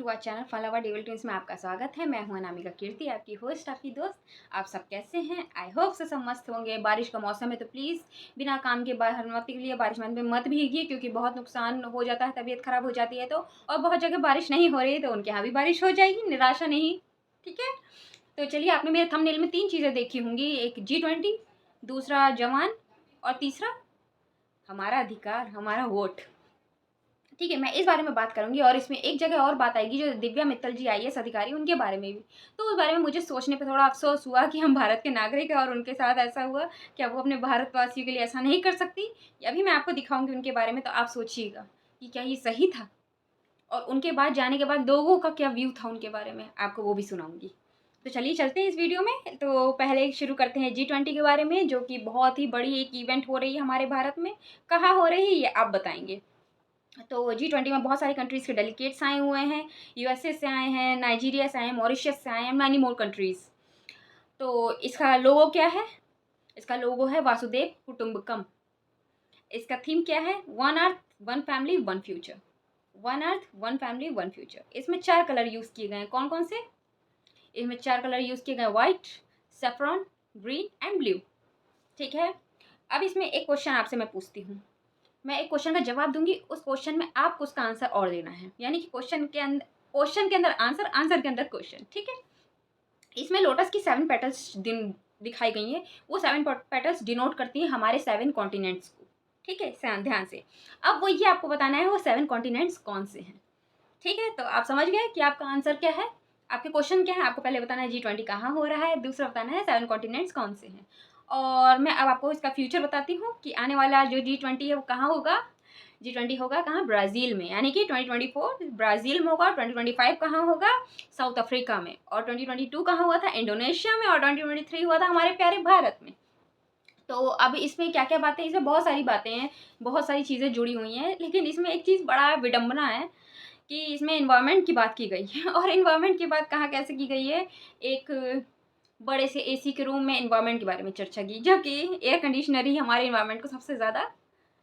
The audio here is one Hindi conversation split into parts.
To our channel follower devil twins में आपका स्वागत है। मैं हूं अनामिका कीर्ति, आपकी होस्ट, आपकी दोस्त। आप सब कैसे हैं? आई होप से सब मस्त होंगे। बारिश का मौसम है तो प्लीज़ बिना काम के बाहर मत निकलिए, बारिश में मत भीगिए क्योंकि बहुत नुकसान हो जाता है, तबीयत खराब हो जाती है। तो और बहुत जगह बारिश नहीं हो रही है तो उनके यहाँ भी बारिश हो जाएगी, निराशा नहीं। ठीक है, तो चलिए, आपने मेरे थंबनेल में 3 चीज़ें देखी होंगी। एक G20, दूसरा जवान और तीसरा हमारा अधिकार, हमारा वोट। ठीक है, मैं इस बारे में बात करूंगी और इसमें एक जगह और बात आएगी जो दिव्या मित्तल जी IAS अधिकारी, उनके बारे में भी। तो उस बारे में मुझे सोचने पे थोड़ा अफसोस हुआ कि हम भारत के नागरिक हैं और उनके साथ ऐसा हुआ। क्या वो अपने भारतवासियों के लिए ऐसा नहीं कर सकती? ये अभी मैं आपको दिखाऊंगी उनके बारे में, तो आप सोचिएगा कि क्या ये सही था। और उनके बाद जाने के बाद लोगों का क्या व्यू था उनके बारे में, आपको वो भी सुनाऊंगी। तो चलिए चलते हैं इस वीडियो में। तो पहले शुरू करते हैं G20 के बारे में, जो कि बहुत ही बड़ी एक इवेंट हो रही है हमारे भारत में। कहाँ हो रही है ये आप बताएंगे। तो G20 में बहुत सारी कंट्रीज़ के डेलीगेट्स आए हुए हैं। USA से आए हैं, नाइजीरिया से आए हैं, मॉरिशस से आए हैं, मैनी मोर कंट्रीज़। तो इसका लोगो क्या है? इसका लोगो है वासुदेव कुटुंबकम। इसका थीम क्या है? One earth one family one future. One earth one family one future. इसमें 4 कलर यूज़ किए गए हैं। कौन कौन से? इसमें 4 कलर यूज़ किए गए, white, saffron, green and blue. ठीक है, अब इसमें एक क्वेश्चन आपसे मैं पूछती हूँ। मैं एक क्वेश्चन का जवाब दूंगी, उस क्वेश्चन में आपको उसका आंसर और देना है, यानी कि क्वेश्चन के अंदर आंसर, आंसर के अंदर क्वेश्चन। ठीक है, इसमें लोटस की 7 पेटल्स दिखाई गई हैं। वो 7 पेटल्स डिनोट करती हैं हमारे 7 कॉन्टिनेंट्स को। ठीक है, ध्यान से। अब वो ये आपको बताना है वो 7 कॉन्टिनेंट्स कौन से हैं। ठीक है, तो आप समझ गए कि आपका आंसर क्या है, आपके क्वेश्चन क्या है। आपको पहले बताना है G20 कहाँ हो रहा है, दूसरा बताना है 7 कॉन्टिनेंट्स कौन से हैं। और मैं अब आपको इसका फ्यूचर बताती हूँ कि आने वाला जो G20 है वो कहाँ होगा। G20 होगा कहाँ? ब्राज़ील में, यानी कि 2024 ब्राज़ील में होगा। 2025 कहाँ होगा? साउथ अफ्रीका में। और 2022 कहाँ हुआ था? इंडोनेशिया में। और 2023 हुआ था हमारे प्यारे भारत में। तो अब इसमें क्या क्या बातें, इसमें बहुत सारी बातें हैं, बहुत सारी चीज़ें जुड़ी हुई हैं, लेकिन इसमें एक चीज़ बड़ा विडम्बना है कि इसमें एनवायरनमेंट की बात की गई है। और एनवायरनमेंट की बात कहाँ कैसे की गई है? एक बड़े से AC के रूम में एनवायरनमेंट के बारे में चर्चा की, जबकि एयर कंडीशनर ही हमारे एनवायरनमेंट को सबसे ज़्यादा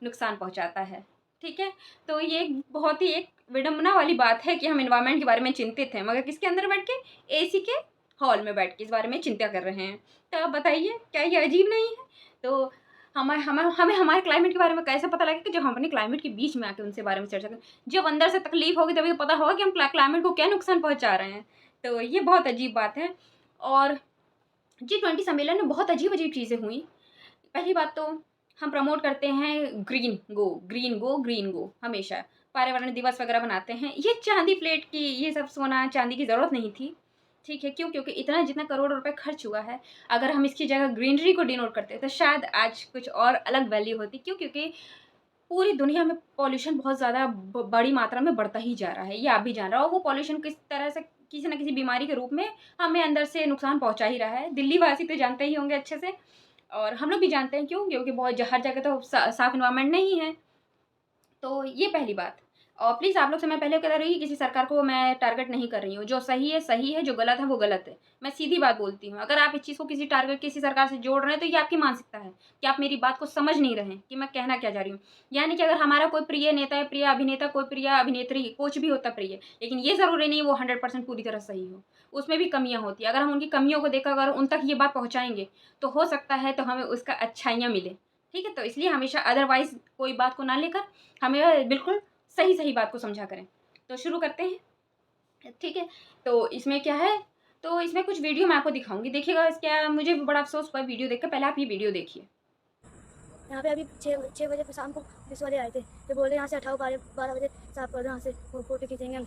नुकसान पहुंचाता है। ठीक है, तो ये बहुत ही एक विडंबना वाली बात है कि हम एनवायरनमेंट के बारे में चिंतित हैं, मगर किसके अंदर बैठ के? AC के हॉल में बैठ के इस बारे में चिंता कर रहे हैं। तो आप बताइए, क्या ये अजीब नहीं है? तो हमें हमारे क्लाइमेट के बारे में कैसे पता लगेगा? जब हम अपने क्लाइमेट के बीच में आके उनसे बारे में चर्चा करें। जब अंदर से तकलीफ होगी तभी तो पता होगा कि हम क्लाइमेट को क्या नुकसान पहुंचा रहे हैं। तो ये बहुत अजीब बात है। और G20 सम्मेलन में बहुत अजीब अजीब चीज़ें हुई। पहली बात तो हम प्रमोट करते हैं ग्रीन गो, ग्रीन गो, ग्रीन गो, हमेशा पर्यावरण दिवस वगैरह बनाते हैं। ये चांदी प्लेट की, ये सब सोना चांदी की ज़रूरत नहीं थी। ठीक है, क्यों? क्योंकि इतना जितना करोड़ रुपए खर्च हुआ है, अगर हम इसकी जगह ग्रीनरी को डिनोट करते तो शायद आज कुछ और अलग वैल्यू होती। क्यों? क्योंकि पूरी दुनिया में पॉल्यूशन बहुत ज़्यादा बड़ी मात्रा में बढ़ता ही जा रहा है, ये आप भी जान रहे हो। वो पॉल्यूशन किस तरह से किसी न किसी बीमारी के रूप में हमें अंदर से नुकसान पहुंचा ही रहा है। दिल्ली वासी तो जानते ही होंगे अच्छे से, और हम लोग भी जानते हैं। क्यों? क्योंकि बहुत हर जगह तो साफ इन्वायरमेंट नहीं है। तो ये पहली बात। और प्लीज़ आप लोग से मैं पहले कह रही हूँ, किसी सरकार को मैं टारगेट नहीं कर रही हूँ। जो सही है, जो गलत है वो गलत है। मैं सीधी बात बोलती हूँ। अगर आप इस चीज़ को किसी सरकार से जोड़ रहे हैं तो ये आपकी मानसिकता है कि आप मेरी बात को समझ नहीं रहे हैं कि मैं कहना क्या चाह रही हूँ। यानी कि अगर हमारा कोई प्रिय नेता है, प्रिय अभिनेता, कोई प्रिय अभिनेत्री, कुछ भी होता प्रिय, लेकिन ये ज़रूरी नहीं वो 100% पूरी तरह सही हो। उसमें भी कमियाँ होती हैं। अगर हम उनकी कमियों को देखकर अगर उन तक ये बात पहुँचाएँगे तो हो सकता है तो हमें उसका अच्छाइयाँ मिले। ठीक है, तो इसलिए हमेशा अदरवाइज़ कोई बात को ना लेकर हमें बिल्कुल सही बात को समझा करें। तो शुरू करते हैं। ठीक है, तो इसमें क्या है? तो इसमें कुछ वीडियो मैं आपको दिखाऊंगी, देखिएगा। क्या मुझे बड़ा अफसोस हुआ वीडियो देखकर। पहले आप ये वीडियो देखिए। यहाँ पे अभी 6 बजे शाम को पुलिस वाले आए थे, तो बोले यहाँ से हटाओ, 12 बजे साफ कर दो, यहाँ से फोटो खींचेंगे हम।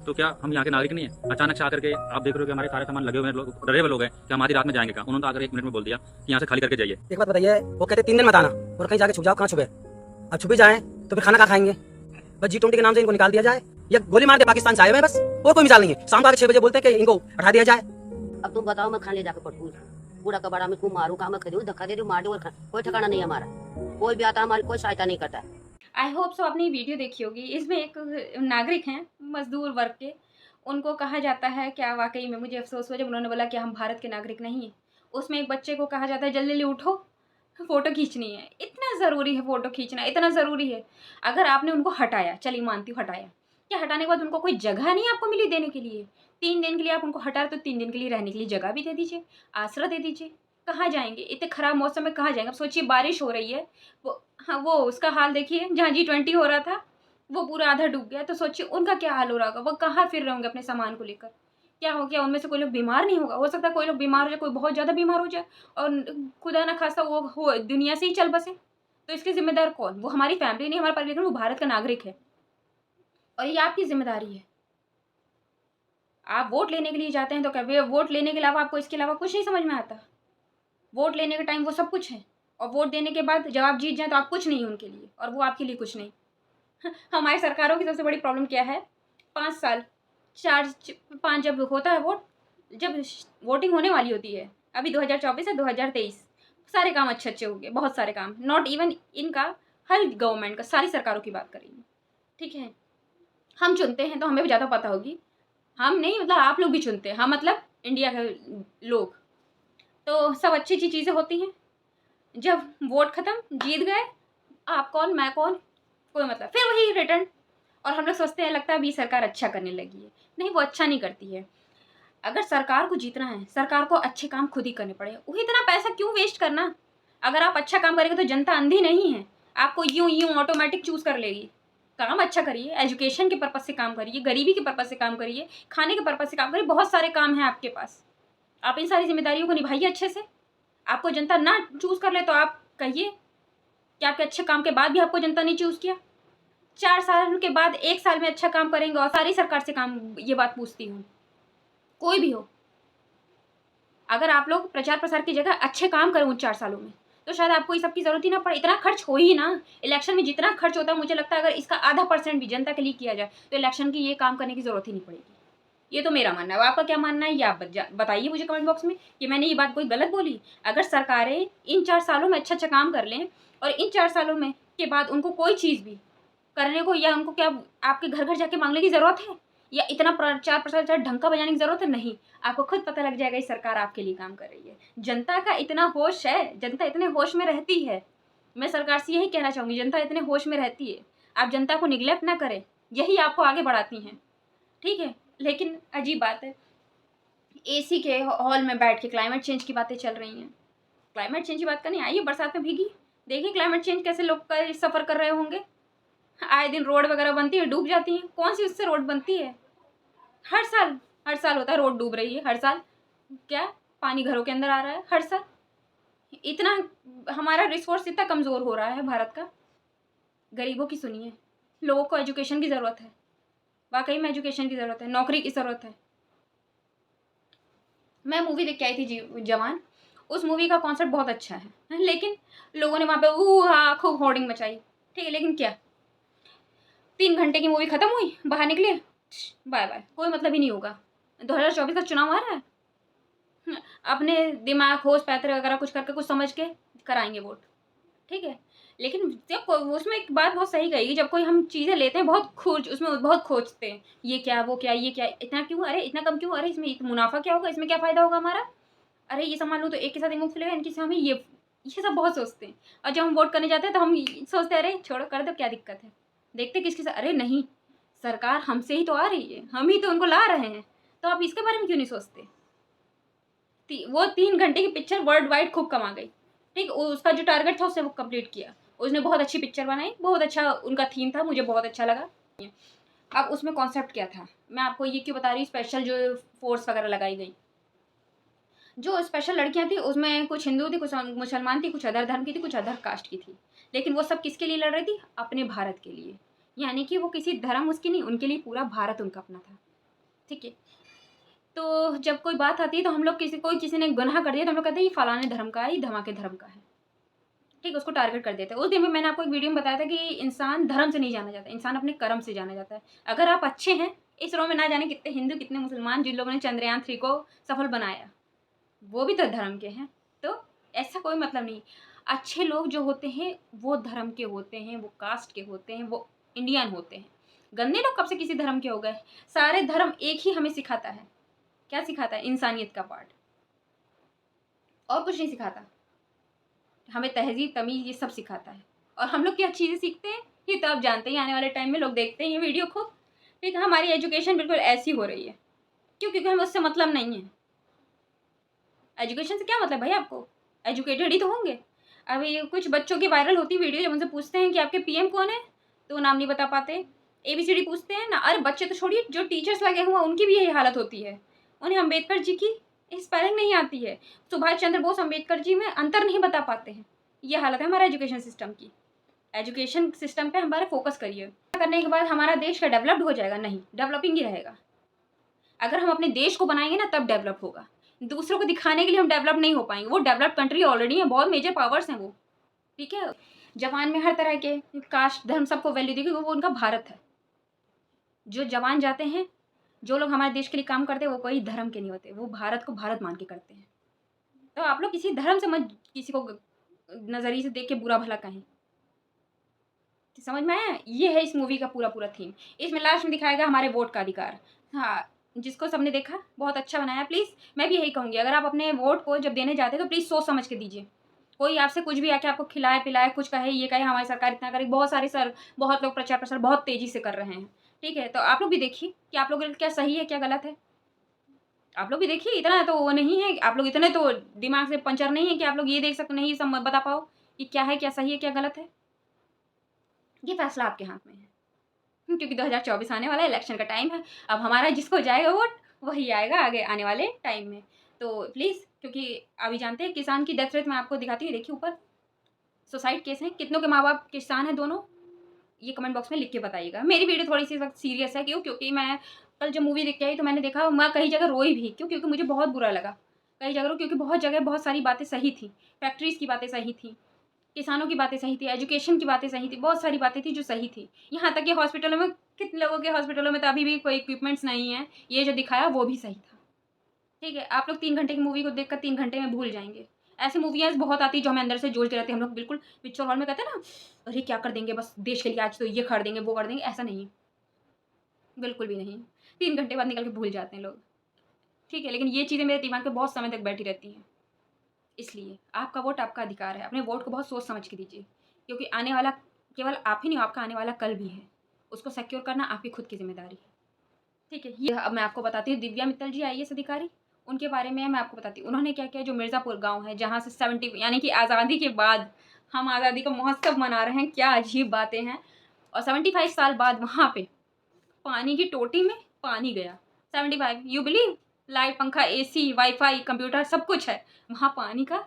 तो क्या हम यहाँ के नागरिक नहीं है? अचानक से आकर के आप देख रहे हो कि हमारे सारे सामान लगे हुए हैं, लोग डरे हुए लोग हैं कि हम आधी रात में जाएंगे कहाँ। उन्होंने तो आकर 1 मिनट में बोल दिया कि यहाँ से खाली करके जाइए। एक बात बताइए, वो कहते 3 दिन मत आना और कहीं जाके छुप जाओ। कहाँ छुपे? अब छुपी जाए तो फिर खाना कहाँ खाएंगे? बस G20 के नाम से इनको निकाल दिया जाए या गोली मार के पाकिस्तान से आए हुए हैं, बस और कोई मिसाल नहीं है। शाम को आके 6 बजे बोलते हैं कि इनको हटा दिया जाए। अब तुम बताओ, मैं खाने जाकर पटकू पूरा कबाड़ा में, खूब मारू, काम करूँ, धक्का दे दूँ, मार दूँ, और कोई ठिकाना नहीं हमारा। कोई भी आता हमारी कोई सहायता नहीं करता। आई होप सो आपने ये वीडियो देखी होगी। इसमें एक नागरिक हैं मजदूर वर्ग के, उनको कहा जाता है, क्या वाकई में मुझे अफसोस हुआ जब उन्होंने बोला कि हम भारत के नागरिक नहीं हैं। उसमें एक बच्चे को कहा जाता है जल्दी जल्दी उठो, फ़ोटो खींचनी है, इतना ज़रूरी है फ़ोटो खींचना, इतना ज़रूरी है। अगर आपने उनको हटाया, चलिए मानती हूँ हटाया, क्या हटाने के बाद उनको कोई जगह नहीं आपको मिली देने के लिए? 3 दिन के लिए आप उनको हटा रहे तो 3 दिन के लिए रहने के लिए जगह भी दे दीजिए, आसरा दे दीजिए। कहाँ जाएँगे? इतने ख़राब मौसम में कहाँ जाएँगे? अब सोचिए बारिश हो रही है, वो हाँ, वो उसका हाल देखिए जहाँ G20 हो रहा था, वो पूरा आधा डूब गया, तो सोचिए उनका क्या हाल हो रहा होगा? वो कहाँ फिर रहे होंगे अपने सामान को लेकर? क्या हो गया उनमें से कोई लोग बीमार नहीं होगा? हो सकता है कोई लोग बीमार हो जाए, कोई बहुत ज़्यादा बीमार हो जाए और खुदा ना खास्ता वो हो दुनिया से ही चल बसे। तो इसके ज़िम्मेदार कौन? वो हमारी फैमिली नहीं, हमारा परिवार, वो भारत का नागरिक है और ये आपकी ज़िम्मेदारी है। आप वोट लेने के लिए जाते हैं तो क्या वे वोट लेने के अलावा आपको इसके अलावा कुछ नहीं समझ में आता? वोट लेने के टाइम वो सब कुछ है और वोट देने के बाद जब आप जीत जाएँ तो आप कुछ नहीं उनके लिए और वो आपके लिए कुछ नहीं। हमारी सरकारों की सबसे बड़ी प्रॉब्लम क्या है? 5 साल 5 जब होता है वोट, जब वोटिंग होने वाली होती है, अभी 2024 है 2023, सारे काम अच्छे-अच्छे हो गए, बहुत सारे काम, नॉट इवन इनका, हर गवर्नमेंट का, सारी सरकारों की बात करेंगे, ठीक है? हम चुनते हैं तो हमें भी ज़्यादा पता होगी। हम नहीं मतलब आप लोग भी चुनते हैं, हम मतलब इंडिया के लोग। तो सब अच्छी-अच्छी चीज़ें होती हैं। जब वोट खत्म, जीत गए, आप कौन, मैं कौन, कोई मतलब। फिर वही रिटर्न और हम लोग सोचते हैं लगता है अभी सरकार अच्छा करने लगी है। नहीं, वो अच्छा नहीं करती है। अगर सरकार को जीतना है, सरकार को अच्छे काम खुद ही करने पड़े। वो इतना पैसा क्यों वेस्ट करना? अगर आप अच्छा काम करेंगे तो जनता अंधी नहीं है, आपको यूँ ऑटोमेटिक चूज़ कर लेगी। काम अच्छा करिए, एजुकेशन के पर्पज़ से काम करिए, गरीबी के पर्पज़ से काम करिए, खाने के पर्पज़ से काम करिए, बहुत सारे काम हैं आपके पास। आप इन सारी ज़िम्मेदारियों को निभाइए अच्छे से। आपको जनता ना चूज़ कर ले तो आप कहिए कि आपके अच्छे काम के बाद भी आपको जनता ने चूज़ किया। 4 साल के बाद 1 साल में अच्छा काम करेंगे और सारी सरकार से काम, ये बात पूछती हूँ, कोई भी हो। अगर आप लोग प्रचार प्रसार की जगह अच्छे काम करें उन 4 सालों में, तो शायद आपको ये सब की ज़रूरत ही ना पड़े। इतना खर्च हो ही ना, इलेक्शन में जितना खर्च होता है मुझे लगता है अगर इसका आधा % भी जनता के लिए किया जाए तो इलेक्शन की ये काम करने की ज़रूरत ही नहीं पड़ेगी। ये तो मेरा मानना है। अब आपका क्या मानना है ये आप बताइए मुझे कमेंट बॉक्स में कि मैंने ये बात कोई गलत बोली? अगर सरकारें इन 4 सालों में अच्छा-अच्छा काम कर लें और इन 4 सालों में के बाद उनको कोई चीज़ भी करने को, या उनको क्या आपके घर-घर जाके माँगने की ज़रूरत है? या इतना प्रचार प्रसार ढंग बजाने की ज़रूरत है? नहीं। आपको खुद पता लग जाएगा ये सरकार आपके लिए काम कर रही है। जनता का इतना होश है, जनता इतने होश में रहती है। मैं सरकार से यही कहना चाहूँगी, जनता इतने होश में रहती है। आप जनता को निग्लेक्ट ना करें, यही आपको आगे बढ़ाती हैं, ठीक है? लेकिन अजीब बात है, एसी के हॉल में बैठ के क्लाइमेट चेंज की बातें चल रही हैं। क्लाइमेट चेंज की बात करनी, आइए बरसात में भीगिए, देखिए क्लाइमेट चेंज कैसे लोग का सफ़र कर रहे होंगे। आए दिन रोड वगैरह बनती है, डूब जाती हैं। कौन सी उससे रोड बनती है? हर साल होता है रोड डूब रही है, हर साल। क्या पानी घरों के अंदर आ रहा है हर साल? इतना हमारा रिसोर्स इतना कमज़ोर हो रहा है भारत का। गरीबों की सुनिए, लोगों को एजुकेशन की ज़रूरत है, वाकई में एजुकेशन की ज़रूरत है, नौकरी की ज़रूरत है। मैं मूवी देख के आई थी जवान, उस मूवी का कॉन्सेप्ट बहुत अच्छा है, लेकिन लोगों ने वहाँ पे हा खूब होर्डिंग मचाई, ठीक है, लेकिन क्या 3 घंटे की मूवी खत्म हुई, बाहर निकले, बाय बाय, कोई मतलब ही नहीं होगा। 2024 का चुनाव आ रहा है, अपने दिमाग होश पैतरे वगैरह कुछ करके कुछ समझ के कराएंगे वोट, ठीक है। लेकिन जब उसमें एक बात बहुत सही कही, जब कोई हम चीज़ें लेते हैं बहुत उसमें बहुत खोजते हैं, ये क्या वो क्या, ये क्या, इतना क्यों, अरे इतना कम क्यों, अरे इसमें मुनाफा क्या होगा, इसमें क्या फ़ायदा होगा हमारा, अरे ये सामान लूँ तो एक के साथ एक मुफ्त मिलेगा, इनके से हमें ये सब बहुत सोचते हैं। और जब हम वोट करने जाते हैं तो हम सोचते हैं अरे छोड़ो कर दो, क्या दिक्कत है, देखते किसके साथ, अरे नहीं, सरकार हमसे ही तो आ रही है, हम ही तो उनको ला रहे हैं, तो आप इसके बारे में क्यों नहीं सोचते? वो 3 घंटे की पिक्चर वर्ल्ड वाइड खूब कमा गई, ठीक, उसका जो टारगेट था उससे वो कंप्लीट किया, उसने बहुत अच्छी पिक्चर बनाई, बहुत अच्छा उनका थीम था, मुझे बहुत अच्छा लगा। अब उसमें कॉन्सेप्ट क्या था, मैं आपको ये क्यों बता रही हूँ, स्पेशल जो फोर्स वगैरह लगाई गई, जो स्पेशल लड़कियां थी उसमें कुछ हिंदू थी, कुछ मुसलमान थी, कुछ अदर धर्म की थी, कुछ अदर कास्ट की थी, लेकिन वो सब किसके लिए लड़ रही थी? अपने भारत के लिए। यानी कि वो किसी धर्म उसकी नहीं, उनके लिए पूरा भारत उनका अपना था, ठीक है। तो जब कोई बात आती है तो हम लोग किसी ने गुनाह कर दिया तो हम लोग कहते हैं ये फलाने धर्म का है, ये धमाके धर्म का है, ठीक, उसको टारगेट कर देते हैं। उस दिन भी मैंने आपको एक वीडियो में बताया था कि इंसान धर्म से नहीं जाना जाता, इंसान अपने कर्म से जाना जाता है। अगर आप अच्छे हैं, इसरो में ना जाने कितने हिंदू कितने मुसलमान, जिन लोगों ने चंद्रयान 3 को सफल बनाया, वो भी तो धर्म के हैं। तो ऐसा कोई मतलब नहीं, अच्छे लोग जो होते हैं वो धर्म के होते हैं, वो कास्ट के होते हैं, वो इंडियन होते हैं। गंदे लोग कब से किसी धर्म के हो गए? सारे धर्म एक ही हमें सिखाता है, क्या सिखाता है? इंसानियत का पार्ट, और कुछ नहीं सिखाता। हमें तहज़ीब, तमीज़ ये सब सिखाता है। और हम लोग क्या चीज़ें सीखते हैं ये तो आप जानते ही, आने वाले टाइम में लोग देखते हैं ये वीडियो खूब। ठीक है, हमारी एजुकेशन बिल्कुल ऐसी हो रही है। क्यों? क्योंकि हमें उससे मतलब नहीं है। एजुकेशन से क्या मतलब भाई आपको? एजुकेटेड ही तो होंगे। अभी कुछ बच्चों की वायरल होती वीडियो, जब उनसे पूछते हैं कि आपके पीएम कौन है, तो वो नाम नहीं बता पाते। एबीसीडी पूछते हैं ना, अरे बच्चे तो छोड़िए, जो टीचर्स लगे हुए हैं उनकी भी यही हालत होती है। उन्हें अम्बेडकर जी की स्पेलिंग नहीं आती है, सुभाष चंद्र बोस अम्बेडकर जी में अंतर नहीं बता पाते हैं। ये हालत है हमारा एजुकेशन सिस्टम की। एजुकेशन सिस्टम पे हमारा फोकस करिए। करने के बाद हमारा देश का डेवलप्ड हो जाएगा? नहीं, डेवलपिंग ही रहेगा। अगर हम अपने देश को बनाएंगे ना तब डेवलप होगा। दूसरों को दिखाने के लिए हम डेवलप नहीं हो पाएंगे। वो डेवलप्ड कंट्री ऑलरेडी है, बहुत मेजर पावर्स हैं वो। ठीक है, जवान में हर तरह के कास्ट धर्म सबको वैल्यू दी, क्योंकि वो उनका भारत है। जो जवान जाते हैं, जो लोग हमारे देश के लिए काम करते हैं, वो कोई धर्म के नहीं होते, वो भारत को भारत मान के करते हैं। तो आप लोग किसी धर्म से मत किसी को नज़रिए से देख के बुरा भला कहें। समझ में आया? ये है इस मूवी का पूरा पूरा थीम। इसमें लास्ट में दिखाएगा हमारे वोट का अधिकार। हाँ, जिसको सबने देखा बहुत अच्छा बनाया। प्लीज़ मैं भी यही कहूँगी, अगर आप अपने वोट को जब देने जाते हैं तो प्लीज़ सोच समझ के दीजिए। कोई आपसे कुछ भी आके आपको खिलाए पिलाए, कुछ कहे, ये कहे हमारी सरकार इतना करे, बहुत लोग प्रचार प्रसार बहुत तेज़ी से कर रहे हैं। ठीक है, तो आप लोग भी देखिए कि आप लोग के लिए क्या सही है क्या गलत है। आप लोग भी देखिए, इतना तो वो नहीं है, आप लोग इतने तो दिमाग से पंचर नहीं है कि आप लोग ये देख सकते, नहीं सब बता पाओ कि क्या है, क्या सही है, क्या गलत है। ये फैसला आपके हाथ में है, क्योंकि 2024 आने वाला है, इलेक्शन का टाइम है। अब हमारा जिसको जाएगा वोट वही आएगा आगे आने वाले टाइम में। तो प्लीज़, क्योंकि अभी जानते हैं किसान की डेथ रेट मैं आपको दिखाती हूँ, देखिए ऊपर सुसाइड केस हैं, कितनों के माँ बाप किसान हैं दोनों, ये कमेंट बॉक्स में लिख के बताइएगा। मेरी वीडियो थोड़ी सी वक्त सीरियस है, क्यों? क्योंकि मैं कल जब मूवी देख के आई तो मैंने देखा, मैं कई जगह रोई भी। क्यों? क्योंकि मुझे बहुत बुरा लगा कई जगह, क्योंकि बहुत जगह बहुत सारी बातें सही थी। फैक्ट्रीज़ की बातें सही थी, किसानों की बातें सही थी, एजुकेशन की बातें सही थी, बहुत सारी बातें थी जो सही थी। यहाँ तक कि हॉस्पिटलों में, कितने लोगों के हॉस्पिटलों में तो अभी भी कोई इक्विपमेंट्स नहीं है, ये जो दिखाया वो भी सही था। ठीक है, आप लोग 3 घंटे की मूवी को देखकर 3 घंटे में भूल जाएंगे। ऐसी मूवियाँ बहुत आती है जो हमें अंदर से जोड़ के रहते हैं। हम लोग बिल्कुल पिक्चर हॉल में कहते हैं ना, अरे क्या कर देंगे बस देश के लिए, आज तो ये कर देंगे वो कर देंगे, ऐसा नहीं है, बिल्कुल भी नहीं। 3 घंटे बाद निकल के भूल जाते हैं लोग। ठीक है, लेकिन ये चीज़ें मेरे दिमाग में बहुत समय तक बैठी रहती हैं। इसलिए आपका वोट आपका अधिकार है, अपने वोट को बहुत सोच समझ के दीजिए, क्योंकि आने वाला केवल आप ही नहीं हो, आपका आने वाला कल भी है। उसको सिक्योर करना आपकी खुद की जिम्मेदारी है। ठीक है, ये अब मैं आपको बताती हूँ, दिव्या मित्तल जी आईएएस अधिकारी, उनके बारे में मैं आपको बताती हूँ। उन्होंने क्या किया, जो मिर्ज़ापुर गाँव है जहाँ से 70 यानी कि आज़ादी के बाद हम आज़ादी का महोत्सव मना रहे हैं, क्या अजीब बातें हैं। और 75 साल बाद वहाँ पे पानी की टोटी में पानी गया। 75, यू बिलीव? लाइट, पंखा, एसी, वाईफाई, कंप्यूटर सब कुछ है, वहाँ पानी का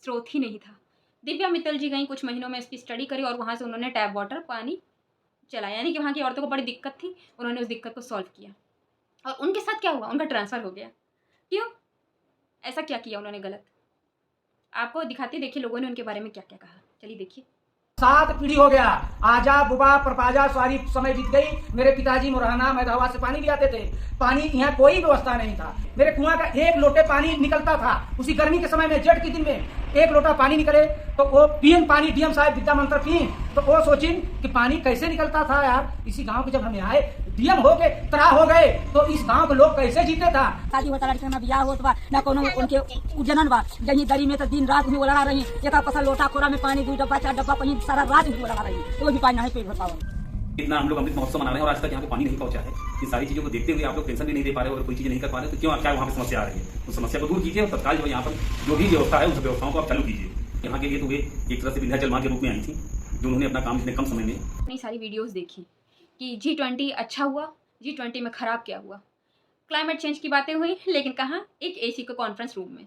स्रोत ही नहीं था। दिव्या मित्तल जी गई, कुछ महीनों में इसकी स्टडी करी और वहाँ से उन्होंने टैप वाटर पानी चलाया, यानी कि वहाँ की औरतों को बड़ी दिक्कत थी, उन्होंने उस दिक्कत को सॉल्व किया। और उनके साथ क्या हुआ, उनका ट्रांसफ़र हो गया। क्यों? ऐसा क्या किया उन्होंने गलत? आपको दिखाती, देखिए लोगों ने उनके बारे में क्या क्या कहा, चलिए देखिए। 7 पीढ़ी हो गया, आजा बुबा परपाजा सारी समय बीत गई। मेरे पिताजी मुरहाना मैदावा से पानी ले आते थे। पानी यहाँ कोई व्यवस्था नहीं था। मेरे कुआं का 1 लोटे पानी निकलता था। उसी गर्मी के समय में, जेठ के दिन में 1 लोटा पानी निकले तो वो पियन पानी डीएम साहब विद्या मंत्र पिए तो वो सोचिन कि पानी कैसे निकलता था यार। इसी गांव के जब हमें आए, डीएम हो गए, तरा हो गए, तो इस गांव के लोग कैसे जीते था। शादी होता, लड़के में बियाह होत बा, ना कोनो उनके उजनन बा, जहीं दरी में तो दिन रात भी वो लगा रही, एक पसल लोटा कोरा में पानी 2 डब्बा 4 डब्बा पानी सारा रात भी वो लगा रही, तो भी पानी नहीं पेट भर पावा। इतना हम लोग अमृत महोत्सव मना रहे हैं और आज तक यहाँ पे पानी नहीं पहुंचा है। इन सारी चीजों को देखते हुए आप लोग टेंशन भी नहीं दे पा रहे हो और कोई चीज़ नहीं कर पा रहे हो, तो क्यों क्या वहाँ पे समस्या आ रही है? उस समस्या को दूर कीजिए और तत्काल जो यहाँ पर जो भी व्यवस्था है उस व्यवस्थाओं को आप चालू कीजिए। यहाँ के लिए तो वे एक तरह से विंध्याचल माँ के रूप में आई थी, जो उन्होंने अपना काम इतने कम समय में। अपनी सारी वीडियोस देखी कि G20 अच्छा हुआ, G20 में ख़राब क्या हुआ। क्लाइमेट चेंज की बातें हुई, लेकिन कहाँ, एक एसी के कॉन्फ्रेंस रूम में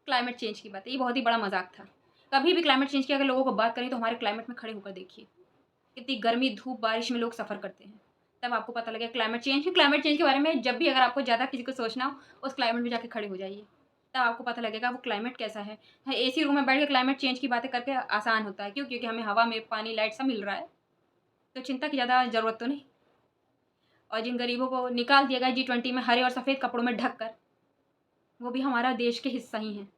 क्लाइमेट चेंज की बातें। ये बहुत ही बड़ा मजाक था। कभी भी क्लाइमेट चेंज की अगर लोगों को बात करें तो हमारे क्लाइमेट में खड़े होकर देखिए, कितनी गर्मी, धूप, बारिश में लोग सफ़र करते हैं, तब आपको पता लगेगा क्लाइमेट चेंज के बारे में। जब भी अगर आपको ज़्यादा किसी को सोचना हो, उस क्लाइमेट में जाके खड़े हो जाइए, तब आपको पता लगेगा वो क्लाइमेट कैसा है। एसी रूम में बैठ के क्लाइमेट चेंज की बातें करके आसान होता है। क्यों? क्योंकि हमें हवा में पानी, लाइट सब मिल रहा है, तो चिंता की ज़्यादा ज़रूरत तो नहीं। और जिन गरीबों को निकाल दिया गया G20 में हरे और सफ़ेद कपड़ों में ढक कर, वो भी हमारा देश के हिस्सा ही हैं।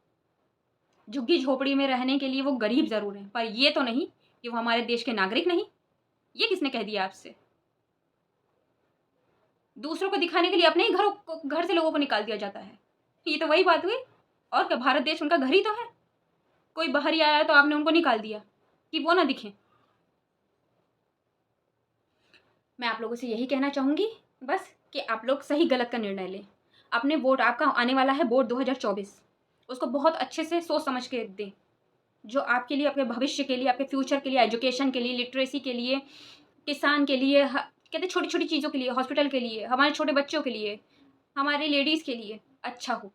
झुग्गी झोपड़ी में रहने के लिए वो गरीब ज़रूर हैं, पर ये तो नहीं कि वो हमारे देश के नागरिक नहीं। ये किसने कह दिया आपसे? दूसरों को दिखाने के लिए अपने ही घर से लोगों को निकाल दिया जाता है। ये तो वही बात हुई। और क्या, भारत देश उनका घर ही तो है। कोई बाहर ही आया तो आपने उनको निकाल दिया कि वो ना दिखें। मैं आप लोगों से यही कहना चाहूँगी बस कि आप लोग सही गलत का निर्णय लें। अपने वोट, आपका आने वाला है वोट 2024, उसको बहुत अच्छे से सोच समझ के दें, जो आपके लिए, आपके भविष्य के लिए, आपके फ्यूचर के लिए, एजुकेशन के लिए, लिटरेसी के लिए, किसान के लिए, कहते छोटी छोटी चीज़ों के लिए, हॉस्पिटल के लिए, हमारे छोटे बच्चों के लिए, हमारे लेडीज़ के लिए अच्छा हो,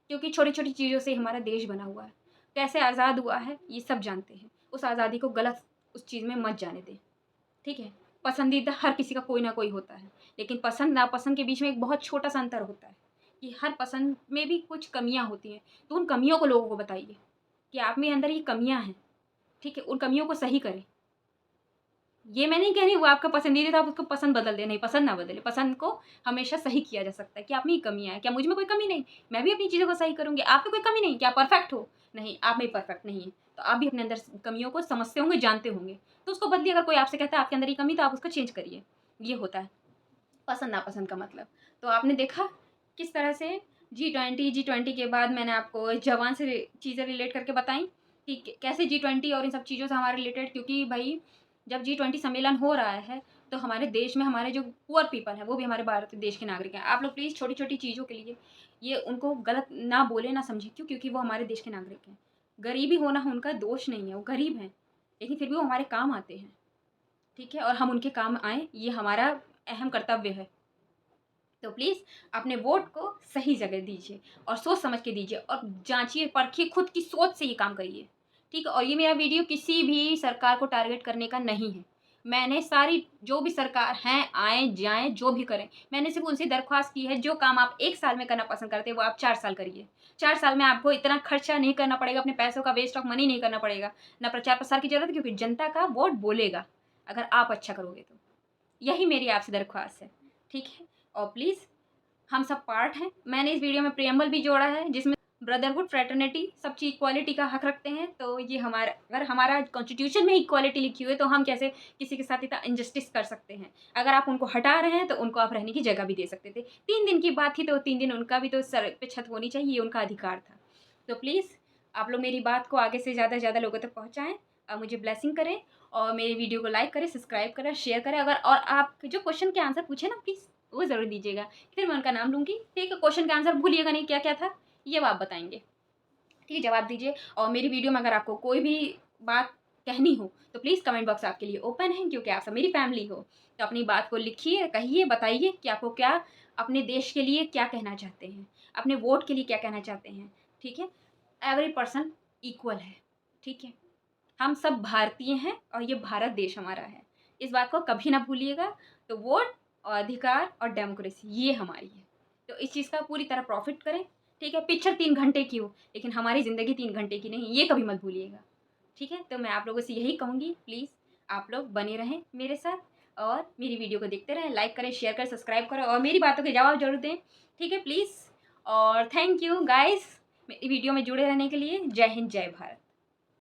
क्योंकि छोटी छोटी चीज़ों से हमारा देश बना हुआ है। कैसे आज़ाद हुआ है ये सब जानते हैं। उस आज़ादी को गलत उस चीज़ में मत जाने दें, ठीक है। पसंदीदा हर किसी का कोई ना कोई होता है, लेकिन पसंद नापसंद के बीच में एक बहुत छोटा सा अंतर होता है कि हर पसंद में भी कुछ कमियां होती हैं। तो उन कमियों को लोगों को बताइए कि आप में अंदर ये कमियां हैं, ठीक है, उन कमियों को सही करें। ये मैं नहीं कह रही वो आपका पसंदीदा था आप उसको पसंद बदल दें, नहीं, पसंद ना बदले। पसंद को हमेशा सही किया जा सकता है कि आप में ये कमियाँ हैं, क्या मुझ में कोई कमी नहीं, मैं भी अपनी चीज़ों को सही करूँगी। आप में कोई कमी नहीं, क्या परफेक्ट हो, नहीं, आप में परफेक्ट नहीं है, तो आप भी अपने अंदर कमियों को समझते होंगे, जानते होंगे, तो उसको बदलिए। अगर कोई आपसे कहता है आपके अंदर ये कमी, तो आप उसको चेंज करिए। ये होता है पसंद नापसंद का मतलब। तो आपने देखा किस तरह से G20 के बाद मैंने आपको जवान से चीज़ें रिलेट करके बताई कि कैसे G20 और इन सब चीज़ों से हमारे रिलेटेड, क्योंकि भाई जब G20 सम्मेलन हो रहा है तो हमारे देश में हमारे जो पुअर पीपल हैं वो भी हमारे भारत देश के नागरिक हैं। आप लोग प्लीज़ छोटी छोटी चीज़ों के लिए ये उनको गलत ना बोले, ना समझे। क्यों? क्योंकि वो हमारे देश के नागरिक हैं। गरीबी होना उनका दोष नहीं है, वो गरीब हैं, लेकिन फिर भी वो हमारे काम आते हैं, ठीक है, और हम उनके काम आएँ, ये हमारा अहम कर्तव्य है। तो प्लीज़ अपने वोट को सही जगह दीजिए और सोच समझ के दीजिए और जांचिए, परखिए, खुद की सोच से ये काम करिए, ठीक है। और ये मेरा वीडियो किसी भी सरकार को टारगेट करने का नहीं है। मैंने सारी जो भी सरकार हैं, आएँ जाएँ, जो भी करें, मैंने सिर्फ उनसे दरख्वास्त की है जो काम आप 1 साल में करना पसंद करते हैं वो आप 4 साल करिए। 4 साल में आपको इतना खर्चा नहीं करना पड़ेगा, अपने पैसों का वेस्ट ऑफ मनी नहीं करना पड़ेगा, ना प्रचार प्रसार की ज़रूरत, क्योंकि जनता का वोट बोलेगा अगर आप अच्छा करोगे तो। यही मेरी आपसे दरख्वास्त है, ठीक है। और प्लीज़ हम सब पार्ट हैं। मैंने इस वीडियो में प्रियम्बल भी जोड़ा है जिसमें ब्रदरहुड, फ्रेटर्निटी, सब चीज़ इक्वालिटी का हक रखते हैं। तो ये हमारा, अगर हमारा कॉन्स्टिट्यूशन में इक्वालिटी लिखी हुई है तो हम कैसे किसी के साथ इतना इनजस्टिस कर सकते हैं। अगर आप उनको हटा रहे हैं तो उनको आप रहने की जगह भी दे सकते थे। 3 दिन की बात थी तो 3 दिन उनका भी तो सर पे छत होनी चाहिए, ये उनका अधिकार था। तो प्लीज़ आप लोग मेरी बात को आगे से ज़्यादा से ज़्यादा लोगों तक पहुँचाएँ और मुझे ब्लेसिंग करें और मेरी वीडियो को लाइक करें, सब्सक्राइब करें, शेयर करें। अगर और आप जो क्वेश्चन के आंसर पूछे ना प्लीज़ वो ज़रूर दीजिएगा, फिर मैं उनका नाम लूँगी, ठीक है। क्वेश्चन का आंसर भूलिएगा नहीं, क्या क्या था ये आप बताएंगे, ठीक है, जवाब दीजिए। और मेरी वीडियो में अगर आपको कोई भी बात कहनी हो तो प्लीज़ कमेंट बॉक्स आपके लिए ओपन है, क्योंकि आप सब मेरी फैमिली हो। तो अपनी बात को लिखिए, कहिए, बताइए कि आपको क्या अपने देश के लिए क्या कहना चाहते हैं, अपने वोट के लिए क्या कहना चाहते हैं, ठीक है। एवरी पर्सन इक्वल है, ठीक है। हम सब भारतीय हैं और ये भारत देश हमारा है, इस बात को कभी ना भूलिएगा। तो वोट और अधिकार और डेमोक्रेसी ये हमारी है, तो इस चीज़ का पूरी तरह प्रॉफिट करें, ठीक है। पिक्चर 3 घंटे की हो लेकिन हमारी ज़िंदगी 3 घंटे की नहीं, ये कभी मत भूलिएगा, ठीक है। तो मैं आप लोगों से यही कहूँगी, प्लीज़ आप लोग बने रहें मेरे साथ और मेरी वीडियो को देखते रहें, लाइक करें, शेयर करें, सब्सक्राइब करें और मेरी बातों के जवाब जरूर दें, ठीक है, प्लीज़। और थैंक यू गाइस मेरी वीडियो में जुड़े रहने के लिए। जय हिंद, जय भारत।